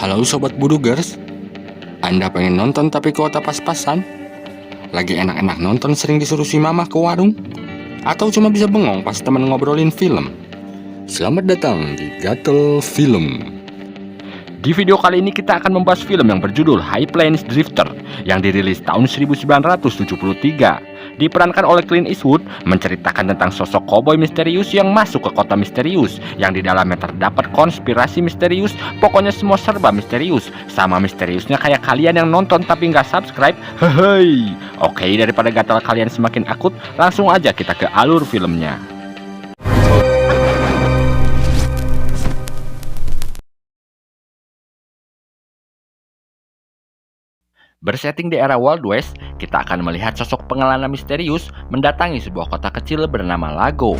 Halo Sobat Budugers, Anda pengen nonton tapi kuota pas-pasan? Lagi enak-enak nonton sering disuruh si mama ke warung? Atau cuma bisa bengong pas temen ngobrolin film? Selamat datang di Gatel Film. Di video kali ini kita akan membahas film yang berjudul High Plains Drifter yang dirilis tahun 1973. Diperankan oleh Clint Eastwood, menceritakan tentang sosok koboi misterius yang masuk ke kota misterius, yang di dalamnya terdapat konspirasi misterius. Pokoknya semua serba misterius, sama misteriusnya kayak kalian yang nonton tapi nggak subscribe. Hehe. Oke, daripada gatal kalian semakin akut, langsung aja kita ke alur filmnya. Bersetting di era Wild West, kita akan melihat sosok pengelana misterius mendatangi sebuah kota kecil bernama Lago.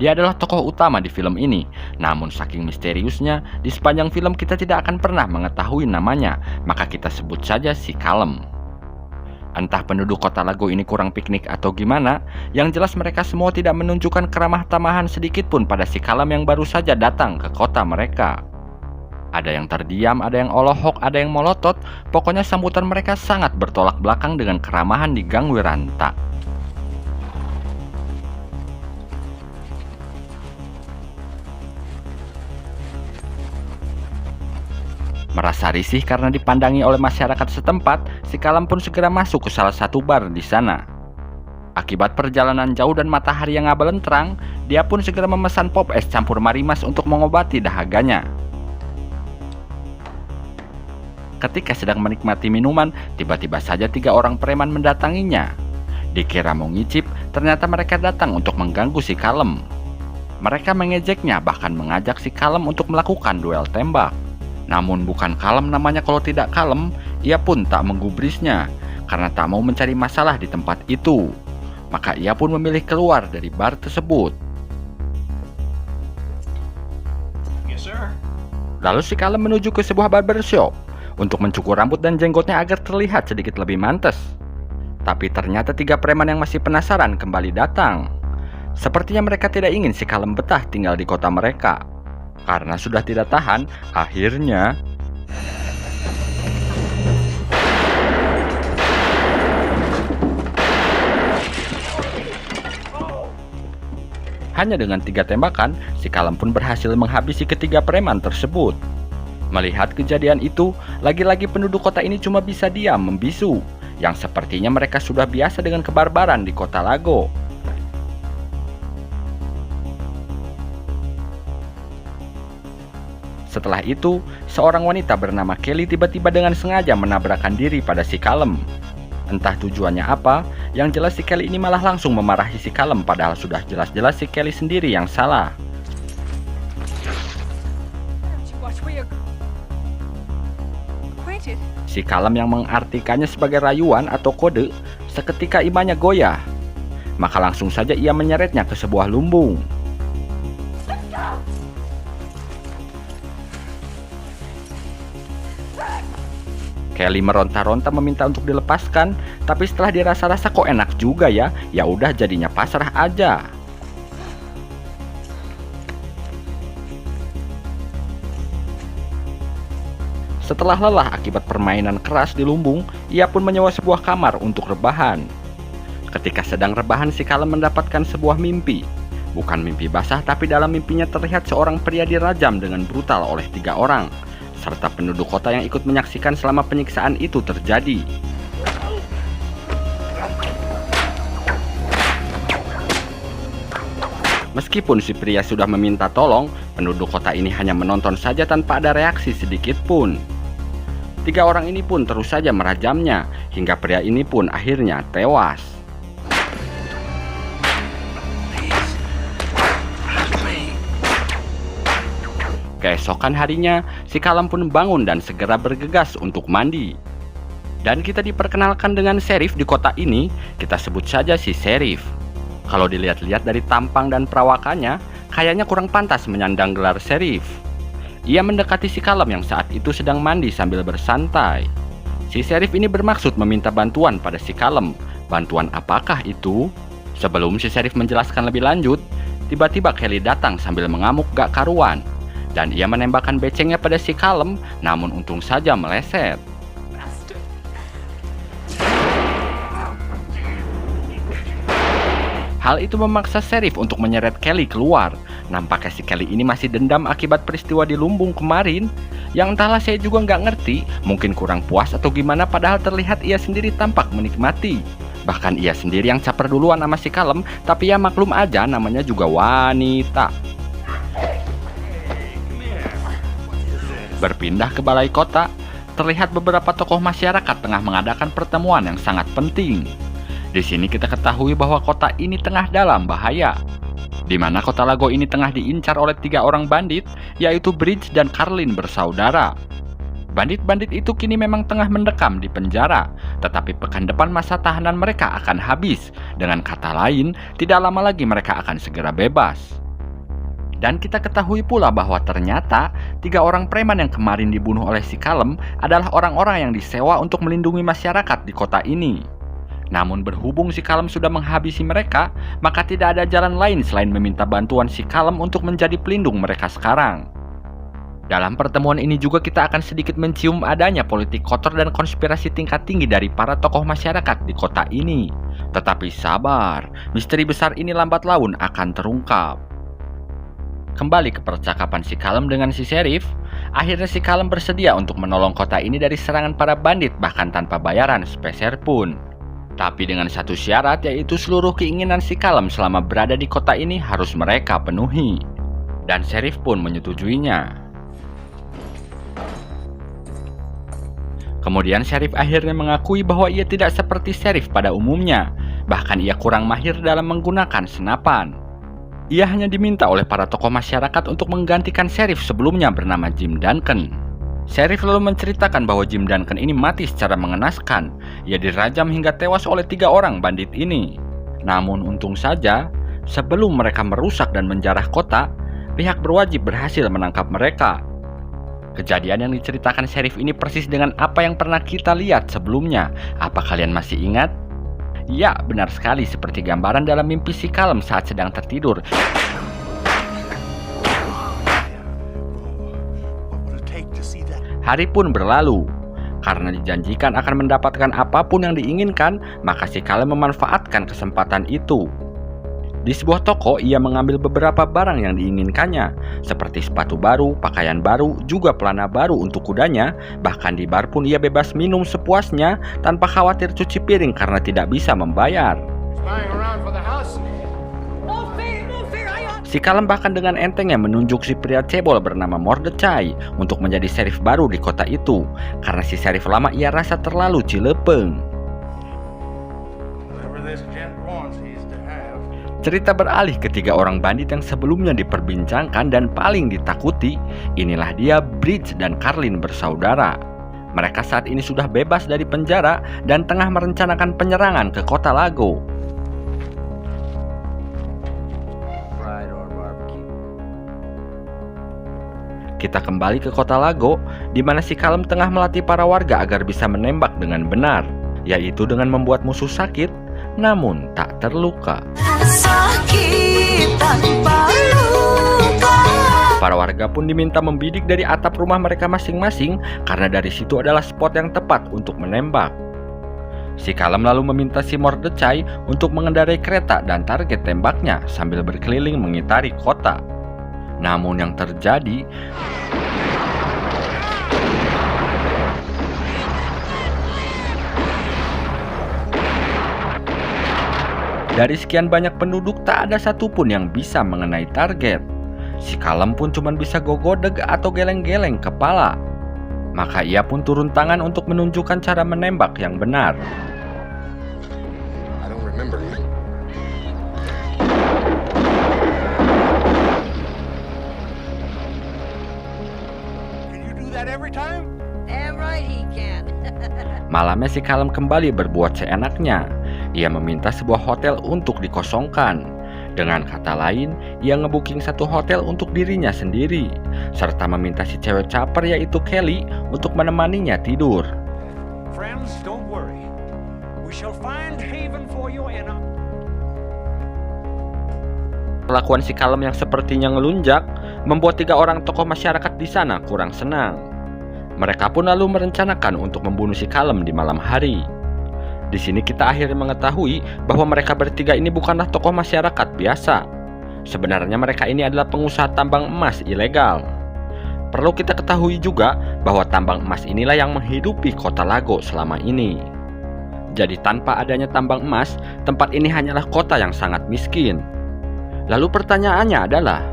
Dia adalah tokoh utama di film ini, namun saking misteriusnya, di sepanjang film kita tidak akan pernah mengetahui namanya, maka kita sebut saja si Kalem. Entah penduduk kota Lago ini kurang piknik atau gimana, yang jelas mereka semua tidak menunjukkan keramah tamahan sedikit pun pada si Kalem yang baru saja datang ke kota mereka. Ada yang terdiam, ada yang olohok, ada yang melotot, pokoknya sambutan mereka sangat bertolak belakang dengan keramahan di Gang Wiranta. Merasa risih karena dipandangi oleh masyarakat setempat, si Kalem pun segera masuk ke salah satu bar di sana. Akibat perjalanan jauh dan matahari yang ngabelentrang, dia pun segera memesan pop es campur marimas untuk mengobati dahaganya. Ketika sedang menikmati minuman, tiba-tiba saja 3 orang preman mendatanginya. Dikira mau ngicip, ternyata mereka datang untuk mengganggu si Kalem. Mereka mengejeknya, bahkan mengajak si Kalem untuk melakukan duel tembak. Namun bukan Kalem namanya kalau tidak kalem, ia pun tak menggubrisnya karena tak mau mencari masalah di tempat itu. Maka ia pun memilih keluar dari bar tersebut. Yes, sir. Lalu si Kalem menuju ke sebuah barbershop untuk mencukur rambut dan jenggotnya agar terlihat sedikit lebih mantes. Tapi ternyata 3 preman yang masih penasaran kembali datang. Sepertinya mereka tidak ingin si Kalem betah tinggal di kota mereka. Karena sudah tidak tahan, akhirnya hanya dengan 3 tembakan, si Kalem pun berhasil menghabisi ketiga preman tersebut. Melihat kejadian itu, lagi-lagi penduduk kota ini cuma bisa diam membisu, yang sepertinya mereka sudah biasa dengan kebarbaran di kota Lago. Setelah itu, seorang wanita bernama Kelly tiba-tiba dengan sengaja menabrakkan diri pada si Kalem. Entah tujuannya apa, yang jelas si Kelly ini malah langsung memarahi si Kalem padahal sudah jelas-jelas si Kelly sendiri yang salah. Si Kalem yang mengartikannya sebagai rayuan atau kode, seketika imannya goyah. Maka langsung saja ia menyeretnya ke sebuah lumbung. Kelly meronta-ronta meminta untuk dilepaskan, tapi setelah dirasa-rasa kok enak juga ya, ya udah jadinya pasrah aja. Setelah lelah akibat permainan keras di lumbung, ia pun menyewa sebuah kamar untuk rebahan. Ketika sedang rebahan, si Kalem mendapatkan sebuah mimpi. Bukan mimpi basah, tapi dalam mimpinya terlihat seorang pria dirajam dengan brutal oleh 3 orang. Serta penduduk kota yang ikut menyaksikan selama penyiksaan itu terjadi. Meskipun si pria sudah meminta tolong, penduduk kota ini hanya menonton saja tanpa ada reaksi sedikit pun. 3 orang ini pun terus saja merajamnya, hingga pria ini pun akhirnya tewas. Keesokan harinya, si Kalem pun bangun dan segera bergegas untuk mandi. Dan kita diperkenalkan dengan sheriff di kota ini, kita sebut saja si sheriff. Kalau dilihat-lihat dari tampang dan perawakannya, kayaknya kurang pantas menyandang gelar sheriff. Ia mendekati si Kalem yang saat itu sedang mandi sambil bersantai. Si sheriff ini bermaksud meminta bantuan pada si Kalem, Bantuan apakah itu? Sebelum si Sheriff menjelaskan lebih lanjut, tiba-tiba Kelly datang sambil mengamuk gak karuan. Dan ia menembakkan becengnya pada si Callum, namun untung saja meleset. Hal itu memaksa Sheriff untuk menyeret Kelly keluar. Nampaknya si Kelly ini masih dendam akibat peristiwa di lumbung kemarin. Yang entahlah, saya juga nggak ngerti, mungkin kurang puas atau gimana, padahal terlihat ia sendiri tampak menikmati. Bahkan ia sendiri yang caper duluan sama si Callum, tapi ya maklum aja, namanya juga wanita. Berpindah ke balai kota, terlihat beberapa tokoh masyarakat tengah mengadakan pertemuan yang sangat penting. Di sini kita ketahui bahwa kota ini tengah dalam bahaya, di mana kota Lago ini tengah diincar oleh 3 orang bandit, yaitu Bridge dan Carlin bersaudara. Bandit-bandit itu kini memang tengah mendekam di penjara, tetapi pekan depan masa tahanan mereka akan habis. Dengan kata lain, tidak lama lagi mereka akan segera bebas. Dan kita ketahui pula bahwa ternyata 3 orang preman yang kemarin dibunuh oleh si Callum adalah orang-orang yang disewa untuk melindungi masyarakat di kota ini. Namun berhubung si Callum sudah menghabisi mereka, maka tidak ada jalan lain selain meminta bantuan si Callum untuk menjadi pelindung mereka sekarang. Dalam pertemuan ini juga kita akan sedikit mencium adanya politik kotor dan konspirasi tingkat tinggi dari para tokoh masyarakat di kota ini. Tetapi sabar, misteri besar ini lambat laun akan terungkap. Kembali ke percakapan si Callum dengan si Sheriff, akhirnya si Callum bersedia untuk menolong kota ini dari serangan para bandit bahkan tanpa bayaran sepeser pun. Tapi dengan satu syarat, yaitu seluruh keinginan si Callum selama berada di kota ini harus mereka penuhi. Dan Sheriff pun menyetujuinya. Kemudian Sheriff akhirnya mengakui bahwa ia tidak seperti Sheriff pada umumnya. Bahkan ia kurang mahir dalam menggunakan senapan. Ia hanya diminta oleh para tokoh masyarakat untuk menggantikan Sheriff sebelumnya bernama Jim Duncan. Sheriff lalu menceritakan bahwa Jim Duncan ini mati secara mengenaskan. Ia dirajam hingga tewas oleh 3 orang bandit ini. Namun untung saja, sebelum mereka merusak dan menjarah kota, pihak berwajib berhasil menangkap mereka. Kejadian yang diceritakan Sheriff ini persis dengan apa yang pernah kita lihat sebelumnya. Apa kalian masih ingat? Ya, benar sekali, seperti gambaran dalam mimpi si Callum saat sedang tertidur. Hari pun berlalu. Karena dijanjikan akan mendapatkan apapun yang diinginkan, maka si Callum memanfaatkan kesempatan itu. Di sebuah toko, ia mengambil beberapa barang yang diinginkannya, seperti sepatu baru, pakaian baru, juga pelana baru untuk kudanya. Bahkan di bar pun ia bebas minum sepuasnya, tanpa khawatir cuci piring karena tidak bisa membayar. Si Callum bahkan dengan entengnya menunjuk si pria cebol bernama Mordecai untuk menjadi sheriff baru di kota itu, karena si sheriff lama ia rasa terlalu cilepeng. Cerita beralih ke 3 orang bandit yang sebelumnya diperbincangkan dan paling ditakuti. Inilah dia Bridge dan Carlin bersaudara. Mereka saat ini sudah bebas dari penjara dan tengah merencanakan penyerangan ke kota Lago. Kita kembali ke kota Lago, di mana si Callum tengah melatih para warga agar bisa menembak dengan benar, yaitu dengan membuat musuh sakit, namun tak terluka. Para warga pun diminta membidik dari atap rumah mereka masing-masing, karena dari situ adalah spot yang tepat untuk menembak. Si Callum lalu meminta si Mordecai untuk mengendarai kereta dan target tembaknya sambil berkeliling mengitari kota. Namun yang terjadi, dari sekian banyak penduduk tak ada satupun yang bisa mengenai target. Si Callum pun cuma bisa gogodeg atau geleng-geleng kepala. Maka ia pun turun tangan untuk menunjukkan cara menembak yang benar. Malamnya si Callum kembali berbuat seenaknya. Ia meminta sebuah hotel untuk dikosongkan. Dengan kata lain, ia ngebooking satu hotel untuk dirinya sendiri, serta meminta si cewek caper yaitu Kelly untuk menemaninya tidur. We shall find haven for you in a... Perlakuan si Kalem yang sepertinya ngelunjak membuat 3 orang tokoh masyarakat di sana kurang senang. Mereka pun lalu merencanakan untuk membunuh si Kalem di malam hari. Di sini kita akhirnya mengetahui bahwa mereka bertiga ini bukanlah tokoh masyarakat biasa. Sebenarnya mereka ini adalah pengusaha tambang emas ilegal. Perlu kita ketahui juga bahwa tambang emas inilah yang menghidupi kota Lago selama ini. Jadi tanpa adanya tambang emas, tempat ini hanyalah kota yang sangat miskin. Lalu pertanyaannya adalah,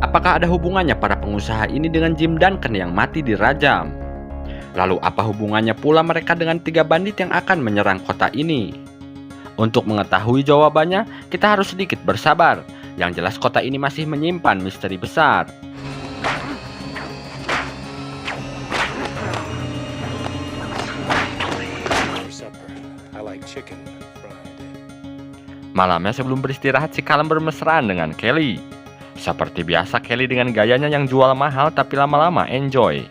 apakah ada hubungannya para pengusaha ini dengan Jim Duncan yang mati dirajam? Lalu apa hubungannya pula mereka dengan 3 bandit yang akan menyerang kota ini? Untuk mengetahui jawabannya, kita harus sedikit bersabar. Yang jelas kota ini masih menyimpan misteri besar. Malamnya sebelum beristirahat, si Kalem bermesraan dengan Kelly. Seperti biasa, Kelly dengan gayanya yang jual mahal tapi lama-lama enjoy.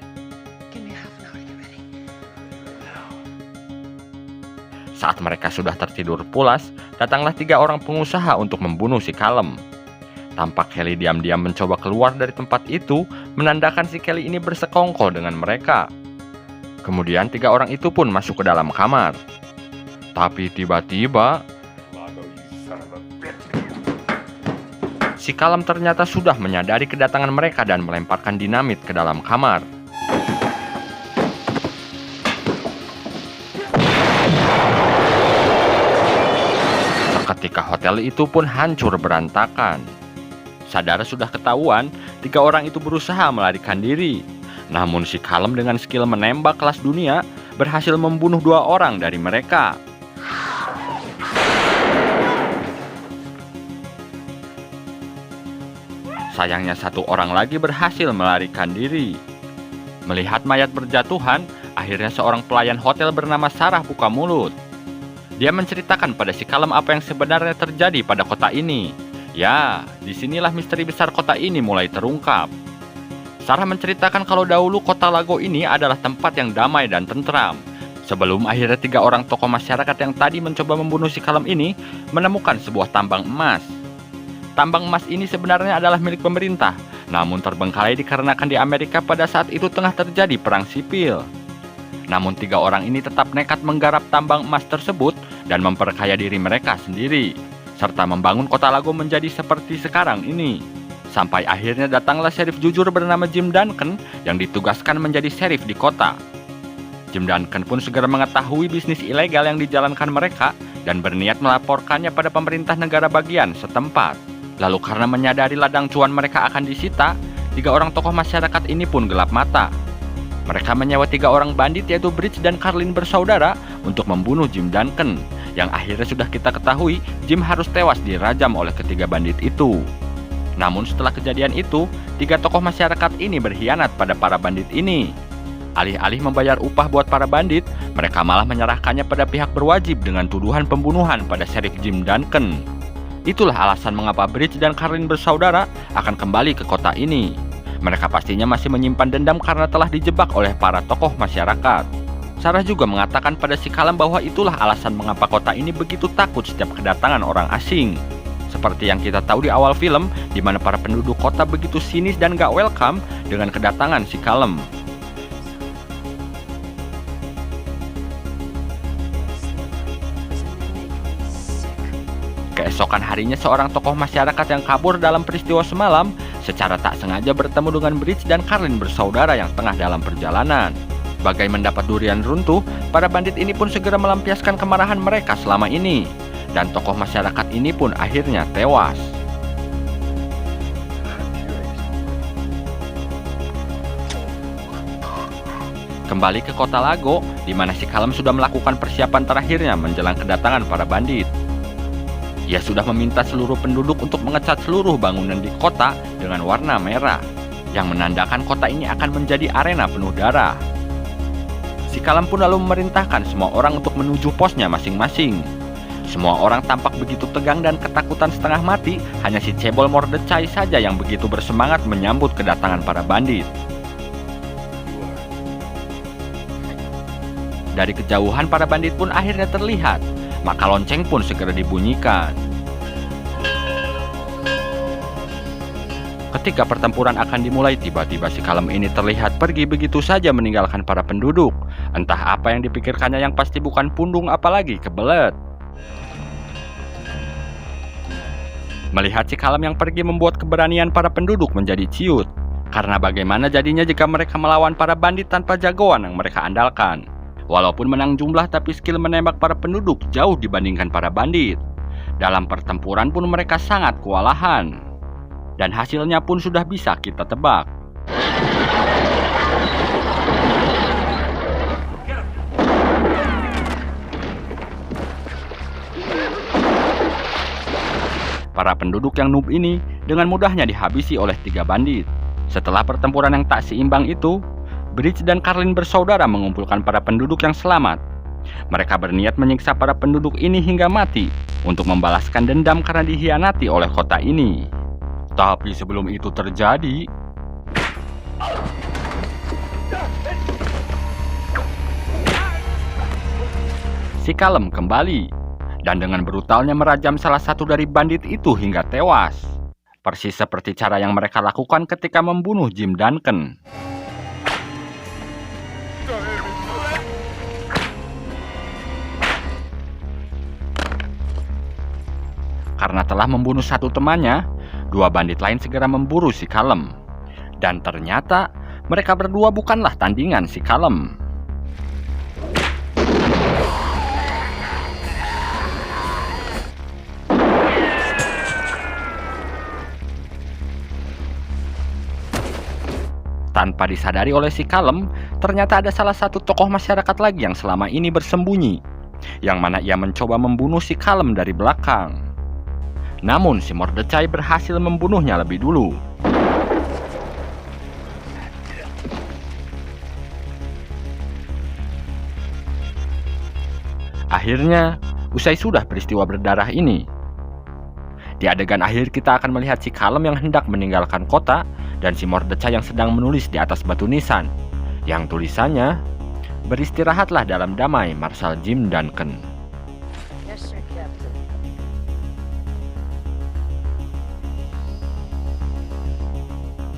Saat mereka sudah tertidur pulas, datanglah 3 orang pengusaha untuk membunuh si Kalem. Tampak Kelly diam-diam mencoba keluar dari tempat itu, menandakan si Kelly ini bersekongkol dengan mereka. Kemudian 3 orang itu pun masuk ke dalam kamar. Tapi tiba-tiba, si Kalem ternyata sudah menyadari kedatangan mereka dan melemparkan dinamit ke dalam kamar. Ketika hotel itu pun hancur berantakan. Sadar sudah ketahuan, 3 orang itu berusaha melarikan diri. Namun si Kalem dengan skill menembak kelas dunia berhasil membunuh 2 orang dari mereka. Sayangnya 1 orang lagi berhasil melarikan diri. Melihat mayat berjatuhan, akhirnya seorang pelayan hotel bernama Sarah buka mulut. Dia menceritakan pada si Kalem apa yang sebenarnya terjadi pada kota ini. Ya, disinilah misteri besar kota ini mulai terungkap. Sarah menceritakan kalau dahulu kota Lago ini adalah tempat yang damai dan tentram. Sebelum akhirnya 3 orang tokoh masyarakat yang tadi mencoba membunuh si Kalem ini menemukan sebuah tambang emas. Tambang emas ini sebenarnya adalah milik pemerintah, namun terbengkalai dikarenakan di Amerika pada saat itu tengah terjadi perang sipil. Namun 3 orang ini tetap nekat menggarap tambang emas tersebut dan memperkaya diri mereka sendiri, serta membangun kota Lago menjadi seperti sekarang ini. Sampai akhirnya datanglah sheriff jujur bernama Jim Duncan yang ditugaskan menjadi sheriff di kota. Jim Duncan pun segera mengetahui bisnis ilegal yang dijalankan mereka dan berniat melaporkannya pada pemerintah negara bagian setempat. Lalu karena menyadari ladang cuan mereka akan disita, 3 orang tokoh masyarakat ini pun gelap mata. Mereka menyewa 3 orang bandit yaitu Bridge dan Carlin bersaudara untuk membunuh Jim Duncan, yang akhirnya sudah kita ketahui Jim harus tewas dirajam oleh ketiga bandit itu. Namun setelah kejadian itu, 3 tokoh masyarakat ini berkhianat pada para bandit ini. Alih-alih membayar upah buat para bandit, mereka malah menyerahkannya pada pihak berwajib dengan tuduhan pembunuhan pada Sheriff Jim Duncan. Itulah alasan mengapa Bridge dan Carlin bersaudara akan kembali ke kota ini. Mereka pastinya masih menyimpan dendam karena telah dijebak oleh para tokoh masyarakat. Sarah juga mengatakan pada si Kalem bahwa itulah alasan mengapa kota ini begitu takut setiap kedatangan orang asing. Seperti yang kita tahu di awal film, di mana para penduduk kota begitu sinis dan gak welcome dengan kedatangan si Kalem. Keesokan harinya seorang tokoh masyarakat yang kabur dalam peristiwa semalam secara tak sengaja bertemu dengan Bridge dan Carlin bersaudara yang tengah dalam perjalanan. Bagai mendapat durian runtuh, para bandit ini pun segera melampiaskan kemarahan mereka selama ini. Dan tokoh masyarakat ini pun akhirnya tewas. Kembali ke kota Lago, di mana si Kalem sudah melakukan persiapan terakhirnya menjelang kedatangan para bandit. Ia sudah meminta seluruh penduduk untuk mengecat seluruh bangunan di kota dengan warna merah, yang menandakan kota ini akan menjadi arena penuh darah. Si Kalem pun lalu memerintahkan semua orang untuk menuju posnya masing-masing. Semua orang tampak begitu tegang dan ketakutan setengah mati, hanya si cebol Mordecai saja yang begitu bersemangat menyambut kedatangan para bandit. Dari kejauhan para bandit pun akhirnya terlihat, maka lonceng pun segera dibunyikan. Ketika pertempuran akan dimulai, tiba-tiba si Kalem ini terlihat pergi begitu saja meninggalkan para penduduk. Entah apa yang dipikirkannya, yang pasti bukan pundung apalagi kebelet. Melihat si Kalem yang pergi membuat keberanian para penduduk menjadi ciut. Karena bagaimana jadinya jika mereka melawan para bandit tanpa jagoan yang mereka andalkan. Walaupun menang jumlah, tapi skill menembak para penduduk jauh dibandingkan para bandit. Dalam pertempuran pun mereka sangat kewalahan. Dan hasilnya pun sudah bisa kita tebak. Para penduduk yang noob ini dengan mudahnya dihabisi oleh 3 bandit. Setelah pertempuran yang tak seimbang itu, Bridge dan Carlin bersaudara mengumpulkan para penduduk yang selamat. Mereka berniat menyiksa para penduduk ini hingga mati untuk membalaskan dendam karena dikhianati oleh kota ini. Tapi sebelum itu terjadi, si Kalem kembali dan dengan brutalnya merajam salah satu dari bandit itu hingga tewas. Persis seperti cara yang mereka lakukan ketika membunuh Jim Duncan. Karena telah membunuh satu temannya, 2 bandit lain segera memburu si Kalem. Dan ternyata mereka berdua bukanlah tandingan si Kalem. Tanpa disadari oleh si Kalem, ternyata ada salah satu tokoh masyarakat lagi yang selama ini bersembunyi, yang mana ia mencoba membunuh si Kalem dari belakang. Namun si Mordecai berhasil membunuhnya lebih dulu. Akhirnya, usai sudah peristiwa berdarah ini, di adegan akhir kita akan melihat si Kalem yang hendak meninggalkan kota dan si Mordecai yang sedang menulis di atas batu nisan, yang tulisannya, "Beristirahatlah dalam damai, Marshal Jim Duncan." Yes, sir, Captain.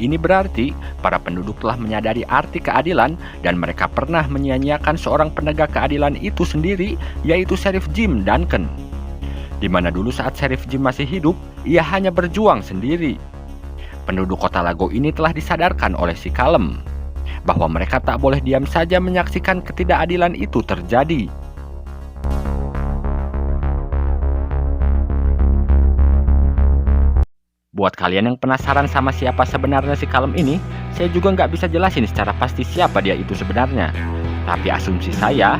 Ini berarti para penduduk telah menyadari arti keadilan dan mereka pernah menyia-nyiakan seorang penegak keadilan itu sendiri, yaitu Sheriff Jim Duncan. Di mana dulu saat Sheriff Jim masih hidup, ia hanya berjuang sendiri. Penduduk kota Lago ini telah disadarkan oleh si Kalem bahwa mereka tak boleh diam saja menyaksikan ketidakadilan itu terjadi. Buat kalian yang penasaran sama siapa sebenarnya si Kalem ini, saya juga nggak bisa jelasin secara pasti siapa dia itu sebenarnya. Tapi asumsi saya,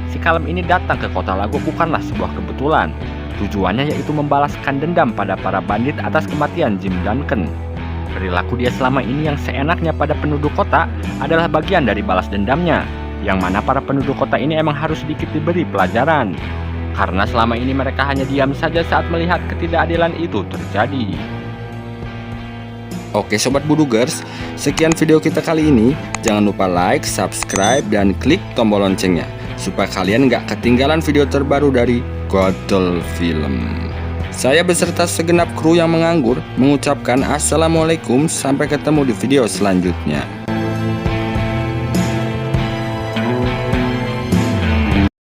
si Kalem ini datang ke kota Lago bukanlah sebuah kebetulan. Tujuannya yaitu membalaskan dendam pada para bandit atas kematian Jim Duncan. Perilaku dia selama ini yang seenaknya pada penduduk kota adalah bagian dari balas dendamnya, yang mana para penduduk kota ini emang harus sedikit diberi pelajaran. Karena selama ini mereka hanya diam saja saat melihat ketidakadilan itu terjadi. Oke Sobat Budugers, sekian video kita kali ini. Jangan lupa like, subscribe, dan klik tombol loncengnya supaya kalian nggak ketinggalan video terbaru dari Godol Film. Saya beserta segenap kru yang menganggur mengucapkan Assalamualaikum, sampai ketemu di video selanjutnya.